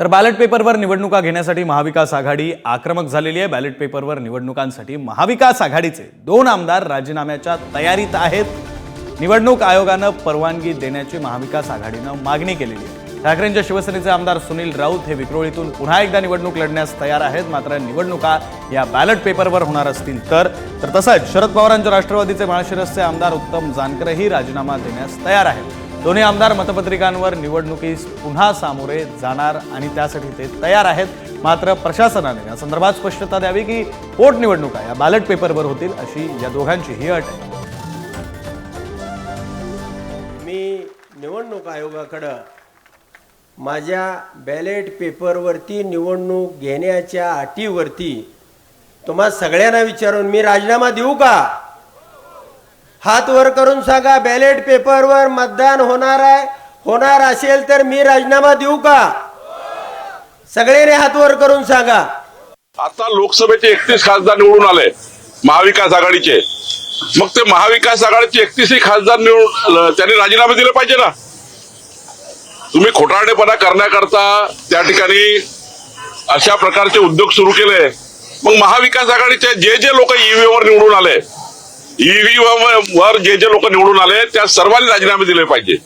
तर बॅलेट पेपरवर निवडणुका घेण्यासाठी महाविकास आघाडी आक्रमक झालेली आहे। बॅलेट पेपरवर निवडणुकांसाठी महाविकास आघाडीचे 2 आमदार राजीनाम्याच्या तयारीत आहेत। निवडणूक आयोगाने परवानगी देण्याची महाविकास आघाडीने मागणी केलेली आहे। ठाकरेंच्या शिवसेनेचे आमदार सुनील राऊत हे विक्रोळीतून पुन्हा एकदा निवडणूक लढण्यास तयार आहेत। मात्र निवडणुका या बॅलेट पेपरवर होणार असतील तर तसंच शरद पवारांच्या राष्ट्रवादीचे माळशिरसचे आमदार उत्तम जानकरही राजीनामा देण्यास तयार आहेत। दोन्ही आमदार मतपत्रिकांवर निवडणुकीस पुन्हा सामोरे जाणार आणि त्यासाठी ते तयार आहेत। मात्र प्रशासनाने या संदर्भात स्पष्टता द्यावी की पोटनिवडणुका या बॅलेट पेपरवर होतील अशी या दोघांची ही अट आहे। मी निवडणूक आयोगाकडे माझ्या बॅलेट पेपरवरती निवडणूक घेण्याच्या अटीवरती तुम्हा सगळ्यांना विचारून मी राजीनामा देऊ का? हात वर करून सांगा, बॅलेट पेपरवर मतदान होणार असेल तर मी राजीनामा देऊ का? सगळ्यांनी हात वर करून सांगा। आता लोकसभेचे 31 खासदार निवडून आले महाविकास आघाडीचे, मग ते महाविकास आघाडीचे 31 खासदार निवडून त्यांनी राजीनामे दिले पाहिजे ना। तुम्ही खोटारडेपणा करण्याकरता त्या ठिकाणी अशा प्रकारचे उद्योग सुरू केले, मग महाविकास आघाडीचे जे लोक ईव्हीएम वर निवडून आले, ईव्हीएम वर जे लोक निवडून आले त्या सर्वांनी राजीनामे दिले पाहिजे।